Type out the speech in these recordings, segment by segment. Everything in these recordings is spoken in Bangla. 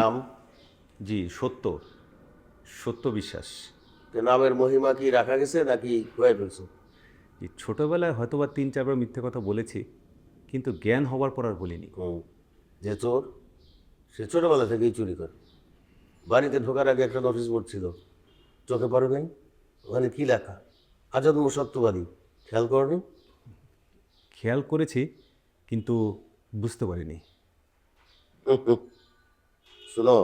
নাম? জি সত্য, সত্য বিশ্বাস। তো নামের মহিমা কি রাখা গেছে নাকি হয়ে ফেলছো? এই ছোটোবেলায় হয়তোবা 3-4বার মিথ্যে কথা বলেছি, কিন্তু জ্ঞান হবার পর আর বলিনি। যে চোর সে ছোটবেলা থেকেই চুরি করে। বাড়িতে ঢোকার আগে একটা নোটিশ বোর্ড ছিল, চোখে পড়ে নাই? ওখানে কি লেখা? আজন্ম সত্যবাদী। খেয়াল করনি? খেয়াল করেছি, কিন্তু বুঝতে পারিনি। শোনো,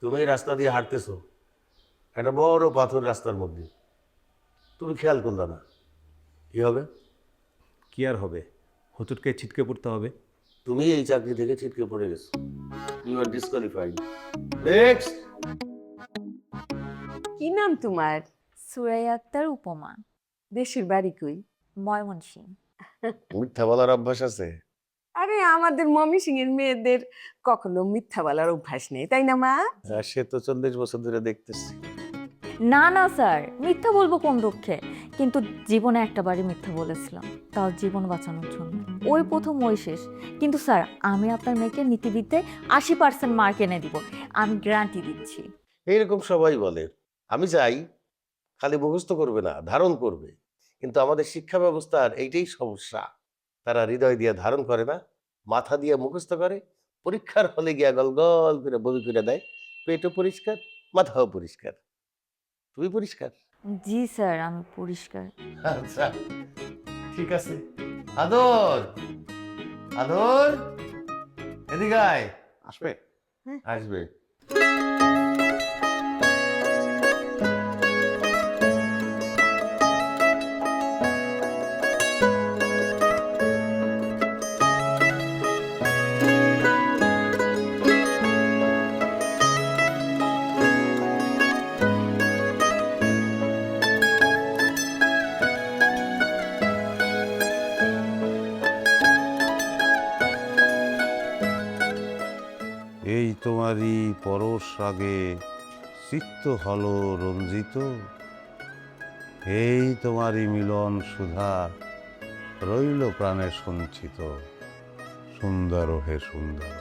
তুমি এই রাস্তা দিয়ে হাঁটতেছো, একটা বড় পাথর রাস্তার মধ্যে, তুমি খেয়াল করলে না, কি হবে? কি আর হবে, হোঁচটকে ছিটকে পড়তে হবে। তুমি এই চাকরি থেকে ছিটকে পড়ে গেছো। You are disqualified. নেক্সট। কি নাম তোমার? সুরাইয়া আক্তার উপমা। দেশের বাড়ি কই? ময়মনসিংহ। মিথ্যা বলার অভ্যাস আছে? আরে আমাদের ময়মনসিং এর মেয়েদের কখনো মিথ্যা বলার অভ্যাস নেই, তাই না মা? হ্যাঁ, সে তো 40 বছর ধরে দেখতেছি। না না স্যার, মিথ্যা বলবো কোন দুঃখে, কিন্তু জীবনে একটা বাড়ি মিথ্যা বলেছিলাম, তাও জীবন বাঁচানোর জন্য। ওই প্রথম ওই শেষ। কিন্তু স্যার, আমি আপনার মেয়েকে নীতিবিদ্যায় 80% মার্ক এনে দিব, আমি গ্যারান্টি দিচ্ছি। এইরকম সবাই বলে। আমি চাই খালি মুখস্থ করবে না, ধারণ করবে। কিন্তু আমাদের শিক্ষা ব্যবস্থার এইটাই সমস্যা, তারা হৃদয় দিয়ে ধারণ করে না, মাথা দিয়ে মুখস্থ করে, পরীক্ষার হলে গিয়া গল গল করে বমি করে দেয়। পেটও পরিষ্কার, মাথাও পরিষ্কার। তুই পরিষ্কার? জি স্যার, আমি পরিষ্কার। আচ্ছা, ঠিক আছে। আদর, আদর, এদিকে আয়। আসবে? আসবে। এই তোমারই পরশ রাগে চিত্ত হল রঞ্জিত, এই তোমারই মিলন সুধা রইল প্রাণে সঞ্চিত, সুন্দর হে সুন্দর।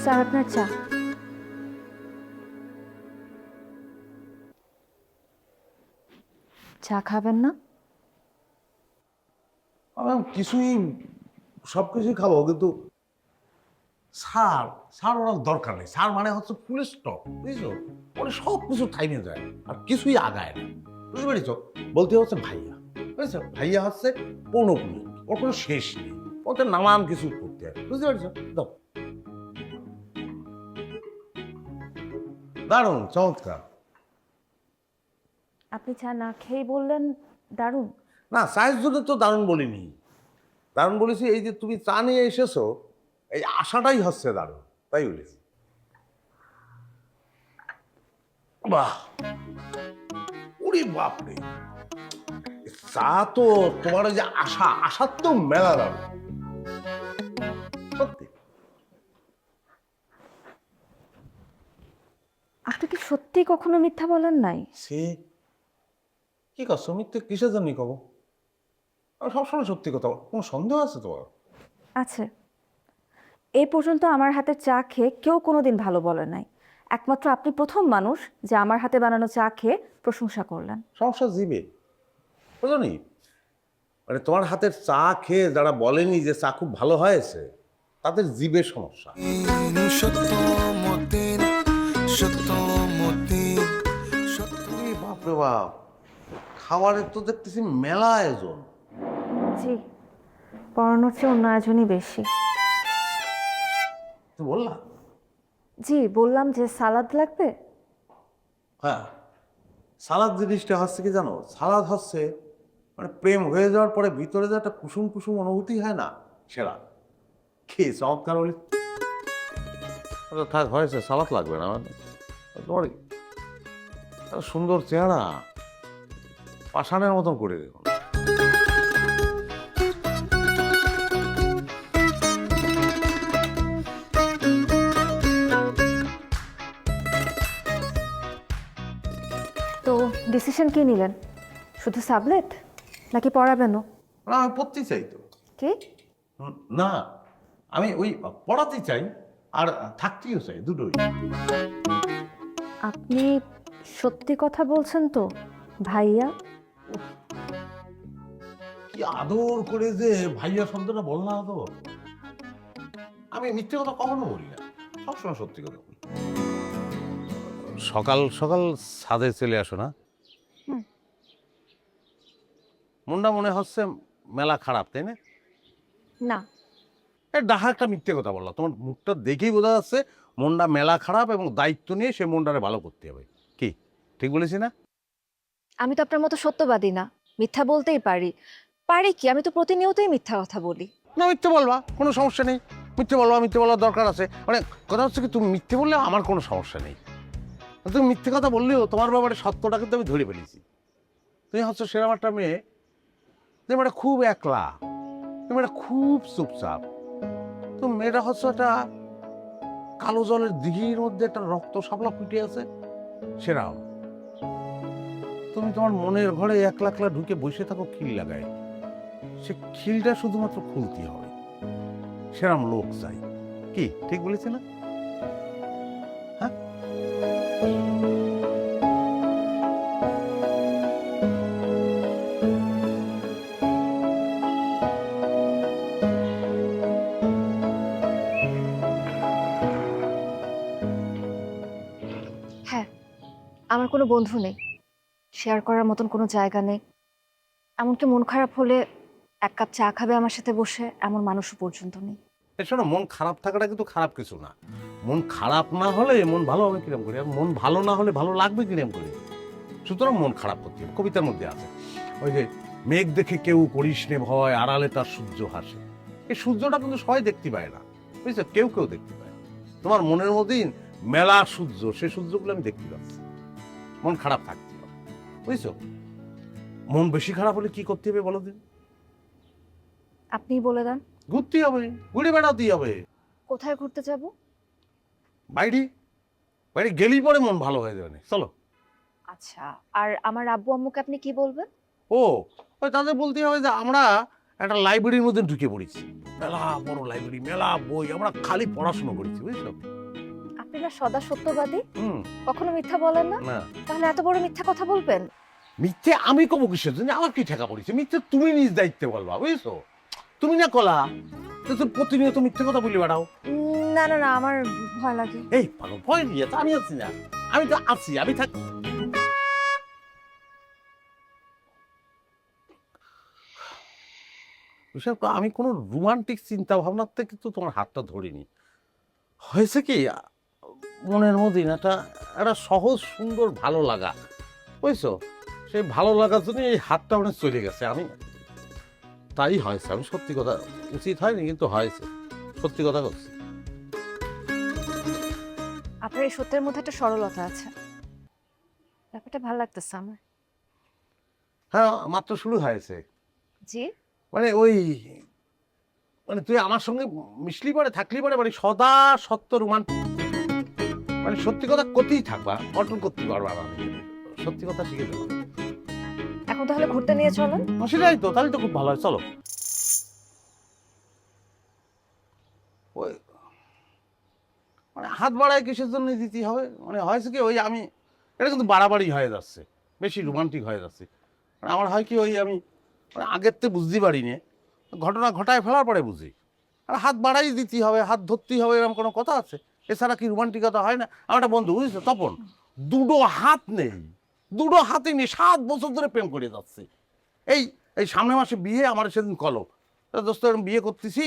স্যার আপনার চা। চা খাবেন না? আমি কিছুই সব কিছুই খাবো, কিন্তু সার সার ওনার দরকার নেই। সার মানে হচ্ছে ফুল স্টপ, বুঝছো? মানে সব কিছু থাইমে যায় আর কিছুই আগায় না, বুঝতে পেরেছ? বলতে হচ্ছে ভাইয়া, বুঝেছো? ভাইয়া হচ্ছে পৌনপুনি, ওর কোনো শেষ নেই, ওতে নানান কিছু করতে হয়, বুঝতে পেরেছ? দাও। দারুণ, চমৎকার। আপনি চা না খেয়েই বললেন দারুণ। না, চায়ের জন্য তো দারুণ বলিনি, দারুণ বলেছি এই যে তুমি চা নিয়ে এসেছো, এই আশাটাই হচ্ছে দারুণ, তাই বলেছি। বাহ, ওরে বাপরে, চা তো তোমার ওই যে আশা, আশার তো মেলা দারুণ, সত্যি। আপনি কি সত্যি কখনো মিথ্যা বলেন নাই? সে কি করছো? মিথ্যে কিসের জন্য কব? আমি সবসময় সত্যি কথা বল। কোনো সন্দেহ আছে তোমার? আছে। এই পর্যন্ত আমার হাতের চা খেয়ে কেউ কোনোদিন ভালো বলে নাই। একমাত্র আপনি প্রথম মানুষ যে আমার হাতে বানানো চা খেয়ে প্রশংসা করলেন। সমস্যা জিবে, বুঝো নি? মানে তোমার হাতের চা খেয়ে যারা বলেনি যে চা খুব ভালো হয়েছে, তাদের জিবের সমস্যা। বাপরে বাপ, খাবারের তো দেখতেছি মেলা আয়োজন। জি, পড়ানোর চেয়ে অন্য আয়োজনই বেশি। তুই বললা? জি, বললাম যে সালাদ লাগবে। হ্যাঁ, সালাদ জিনিসটা হচ্ছে কি জানো? সালাদ হচ্ছে মানে প্রেম হয়ে যাওয়ার পরে ভিতরে যে একটা কুসুম কুসুম অনুভূতি হয় না, সেরা। খেয়ে চমৎকার বলি। আচ্ছা থাক, হয়েছে, সালাদ লাগবে না। তোমার এত সুন্দর চেহারা, পাষাণের মতন করে দেখুন। তো ডিসিশন কি নিলেন? শুধু সাবলেট নাকি পড়াবেনও? না, আমি পড়তে চাই তো। কি? না, আমি ওই পড়াতে চাই আর থাকতেও চাই, দুটোই। আপনি সত্যি কথা বলছেন তো ভাইয়া? কি আদর করে যে ভাইয়া শব্দটা বল না তো। আমি মিথ্যে কথা কখনো বলি না, সবসময় সত্যি কথা বলি। সকাল সকাল ছাদে চলে আসো না? হুম। মনটা মনে হচ্ছে মেলা খারাপ, তাই না? না, ডাহা একটা মিথ্যে কথা বললাম, তোমার মুখটা দেখেই বোঝা যাচ্ছে মনটা মেলা খারাপ এবং দায়িত্ব নিয়ে সে মনটারে ভালো করতে হবে। কি ঠিক বলেছি না? আমি তো আপনার মতো সত্যবাদী না, মিথ্যা বলতেই পারি। পারি কি, আমি তো প্রতিনিয়তই মিথ্যা কথা বলি। না, মিথ্যে বলবা, কোনো সমস্যা নেই। মিথ্যে বলবা, মিথ্যে বলার দরকার আছে। মানে কথা হচ্ছে কি, তুমি মিথ্যে বললে আমার কোনো সমস্যা নেই। তুমি মিথ্যে কথা বললেও তোমার ব্যাপারে সত্যটা কিন্তু আমি ধরে ফেলেছি। তুমি হচ্ছে সেরকম একটা মেয়ে, তুমি একটা খুব একলা, তুমি একটা খুব চুপচাপ। তুমি মেয়েটা হচ্ছে একটা কালো জলের দিঘির মধ্যে একটা রক্ত শাপলা ফুটে আছে সেরাম। তুমি তোমার মনের ঘরে একলা একলা ঢুকে বসে থাকো খিল লাগায়, সে খিলটা শুধুমাত্র খুলতে হবে, সেরাম লোক চাই। কি ঠিক বলেছি না? হ্যাঁ, হ্যাঁ, আমার কোনো বন্ধু নেই, শেয়ার করার মতন কোনো জায়গা নেই। এমনকি মন খারাপ হলে এক কাপ চা খাবে আমার সাথে বসে, এমন মানুষও পর্যন্ত নেই। শোনো, মন খারাপ থাকাটা কিন্তু খারাপ কিছু না। মন খারাপ না হলে মন ভালো হবে কিরম করে, আর মন ভালো না হলে ভালো লাগবে কিরম করে। সুতরাং মন খারাপ করতে হবে। কবিতার মধ্যে আছে ওই যে, মেঘ দেখে কেউ করিস নে ভয়, আড়ালে তার সূর্য হাসে। এই সূর্যটা কিন্তু সবাই দেখতে পায় না, বুঝছো? কেউ কেউ দেখতে পায়। তোমার মনের মধ্যেই মেলা সূর্য, সেই সূর্যগুলো আমি দেখতে পাচ্ছি। মন খারাপ থাকতে হবে, বুঝছো? মন বেশি খারাপ হলে কি করতে হবে বলো দিন? আপনিই বলে দেন। ঘুরতে হবে, ঘুরে বেড়াতেই হবে। কোথায় ঘুরতে যাব? বাইরে বাইরে গেলেই পরে মন ভালো হয়ে যাবে। চলো। আচ্ছা, আর আমার আব্বু আম্মুকে আপনি কি বলবেন? ও, ওই তাদের বলতে হবে যে আমরা একটা লাইব্রেরির মধ্যে ঢুকে পড়েছি, মেলা বড় লাইব্রেরি, মেলা বই, আমরা খালি পড়াশোনা করেছি, বুঝছো? আপনি না সদা সত্যবাদী, হুম। কখনো মিথ্যা বলেন না। না, তাহলে এত বড় মিথ্যা কথা বলবেন? মিথ্যে আমি কবো কিসের জন্য? আমার কি ঠেকা পড়েছে? মিথ্যে তুমি নিজ দায়িত্বে বলবা, বুঝছো? তুমি না কলা তো তুমি প্রতিনিয়ত মিথ্যে কথা বলি বেড়াও। না না না, আমার ভয় লাগে। এই পাগল, ভয় নিয়ে তো আমি আছি না, আমি তো আছি, আমি থাক। আমি কোনো রোমান্টিক চিন্তা ভাবনার থেকে কিন্তু তোমার হাতটা ধরিনি। হয়েছে কি, মনের মধ্যে না একটা একটা সহজ সুন্দর ভালো লাগা, বুঝছো? সেই ভালো লাগার জন্য এই হাতটা অনেক চলে গেছে। আমি তাই হয়েছে, আমি সত্যি কথা, উচিত হয়নি কিন্তু হয়েছে, সত্যি কথা করছি। আপনার এই সত্যের মধ্যে একটা সরলতা আছে, ব্যাপারটা ভালো লাগতেছে আমার। হ্যাঁ, মাত্র শুরু হয়েছে। জি, মানে ওই, মানে তুই আমার সঙ্গে মিশলি পরে থাকলি পরে মানে সদা সত্য রোমান্টিক, মানে সত্যি কথা করতেই থাকবা, অটল করতে পারবা না। আমি সত্যি কথা শিখে দেবো। এখন তাহলে ঘুরতে নিয়ে চলেন। সেটাই তো, তাহলে তো খুব ভালো হয়, চলো। ওই মানে হাত বাড়ায় কিসের জন্য দিতে হবে? মানে হয়েছে কি, ওই আমি এটা কিন্তু বাড়াবাড়ি হয়ে যাচ্ছে, বেশি রোমান্টিক হয়ে যাচ্ছে। মানে আমার হয় কি, ওই আমি মানে আগের থেকে বুঝতে পারিনি, ঘটনা ঘটায় ফেলার পরে বুঝি। আর হাত বাড়াই দিতে হবে, হাত ধরতেই হবে, এরকম কোনো কথা আছে? এছাড়া কি রোমান্টিকতা হয় না? আমার একটা বন্ধু, বুঝছো তপন, দুটো হাত নেই, দুটো হাতে নেই, 7 বছর ধরে প্রেম করে যাচ্ছে। এই এই সামনের মাসে বিয়ে, আমার সেদিন কলো, দোস্ত এরকম বিয়ে করতেছি।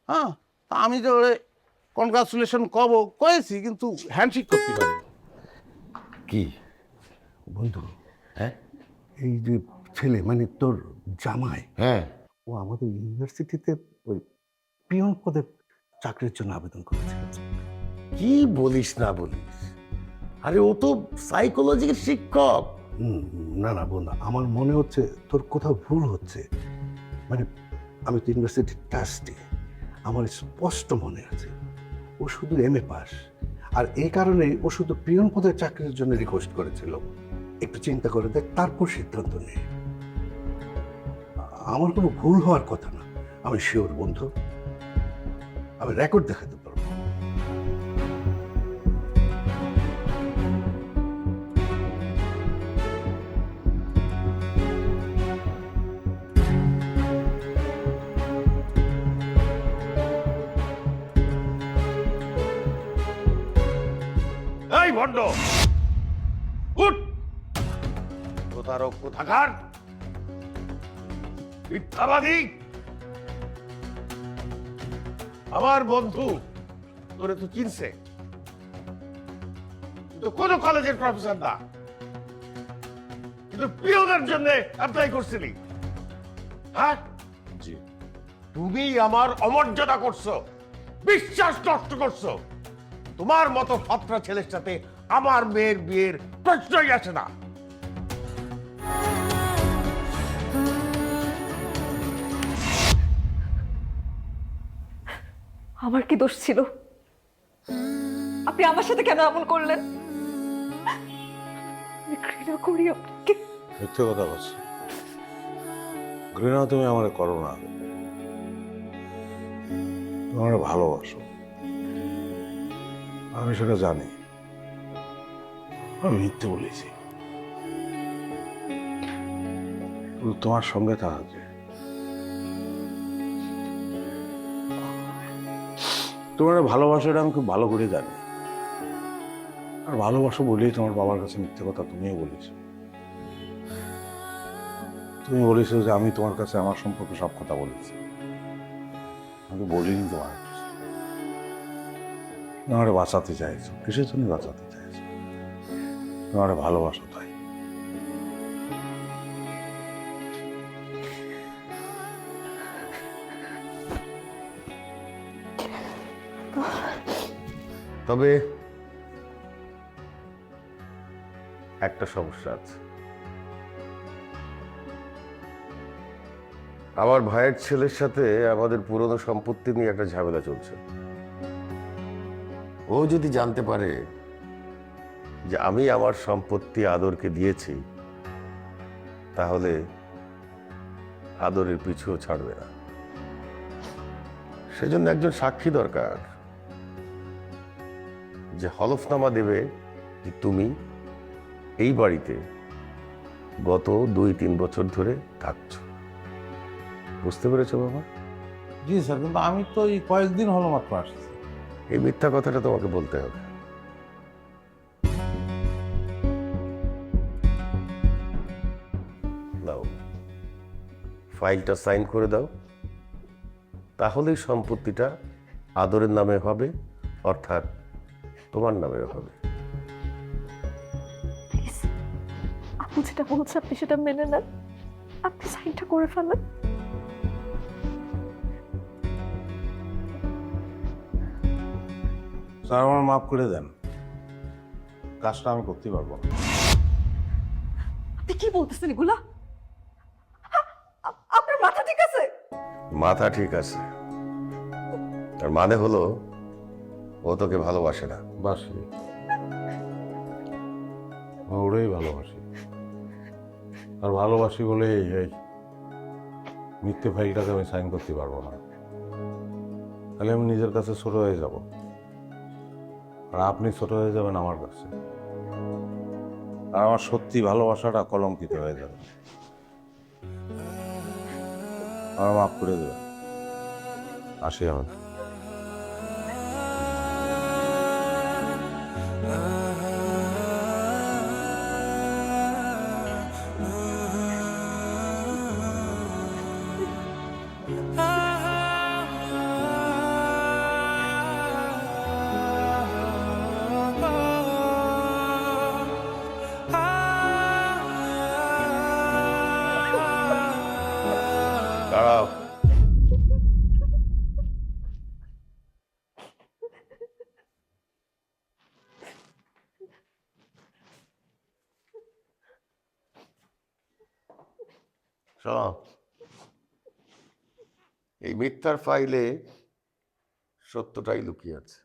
হ্যাঁ, তা আমি তো কনগ্রাচুলেশন কয়েছি, কিন্তু হ্যান্ডশেক করতে পারি। কি বন্ধু? হ্যাঁ, এই যে ছেলে মানে তোর জামাই, হ্যাঁ, ও আমাদের ইউনিভার্সিটিতে ওই পিয়ন পদে চাকরির জন্য আবেদন করেছে। কি বলিস না বলিস? আরে ও তো সাইকোলজির শিক্ষক। না না বন্ধু, আমার মনে হচ্ছে তোর কোথাও ভুল হচ্ছে। মানে আমি তো ইউনিভার্সিটির ট্রাস্টি, আমার স্পষ্ট মনে আছে ও শুধু MA পাস, আর এই কারণে ও শুধু পিয়ন পদের চাকরির জন্য রিকোয়েস্ট করেছিল। একটু চিন্তা করে দেখ, তারপর সিদ্ধান্ত নে। আমার কোনো ভুল হওয়ার কথা না। আমি শিওর বন্ধু, আমি রেকর্ড দেখাতে পারবো। এই ভণ্ড, উঠ! প্রতারক কোথাকার, মিথ্যাবাদী! আমার বন্ধু তোরে তো চিনছে, কিন্তু কোন কলেজের প্রফেসর না, কিন্তু পিওনের জন্য অ্যাপ্লাই করছিলি। হ্যাঁ জি। তুমি আমার অমর্যাদা করছো, বিশ্বাস নষ্ট করছো। তোমার মতো ফতরা ছেলের সাথে আমার মেয়ের বিয়ের প্রশ্নই আসে না। আমার কি দোষ ছিল? আপনি আমার সাথে কেন এমন করলেন? আমি ঘৃণা করি আপনাকে। মিথ্যে কথা বলছি। ঘৃণা তুমি আমার করো না, তুমি আমার ভালোবাসো, আমি সেটা জানি। আমি মিথ্যে বলেছি, শুধু তোমার সঙ্গে থাকাকে। তোমার ভালোবাসাটা আমি খুব ভালো করে জানি, আর ভালোবাসো বলেই তোমার বাবার কাছে মিথ্যে কথা তুমিও বলেছো। তুমি বলেছো যে আমি তোমার কাছে আমার সম্পর্কে সব কথা বলেছি, আমি বলিনি তোমার কাছে। তোমার বাঁচাতে চাইছো, কিসের জন্য বাঁচাতে চাইছো? তোমার ভালোবাসো তাই। তবে একটা সমস্যা আছে। আমার ভাইয়ের ছেলের সাথে আমাদের পুরনো সম্পত্তি নিয়ে একটা ঝামেলা চলছে। ও যদি জানতে পারে যে আমি আমার সম্পত্তি আদরকে দিয়েছি, তাহলে আদরের পিছুও ছাড়বে না। সেজন্য একজন সাক্ষী দরকার, যে হলফনামা দেবে যে তুমি এই বাড়িতে গত 2-3 বছর ধরে থাকছো। বুঝতে পেরেছো বাবা? জি স্যার, কিন্তু আমি তো এই কয়েকদিন হলো মাত্র আসছি। এই মিথ্যা কথাটা তোমাকে বলতে হবে। দাও, ফাইলটা সাইন করে দাও, তাহলেই সম্পত্তিটা আদরের নামে হবে, অর্থাৎ তোমার নামে হবে। প্লিজ, আপু যেটা বলছে আপনি সেটা মেনে নেন, আপনি সাইনটা করে ফেলেন। স্যার আমার মাফ করে দেন, কাজটা আমি করতে পারবো না। আপনি কি বলতেছেন এগুলা? আপনার মাথা ঠিক আছে? মাথা ঠিক আছে, তার মানে হলো ও তোকে ভালোবাসে না। বাসি, ওরেই ভালোবাসি, আর ভালোবাসি বলে এই মিথ্যে ফাইলটাকে আমি সাইন করতে পারবো না। তাহলে আমি নিজের কাছে ছোট হয়ে যাব, আর আপনি ছোট হয়ে যাবেন আমার কাছে, আর আমার সত্যি ভালোবাসাটা কলঙ্কিত হয়ে যাবে। আমার মাফ করে দেবেন, আসি আমি। দাঁড়াও, শোনো, এই মিথ্যার ফাইলে সত্যটাই লুকিয়ে আছে।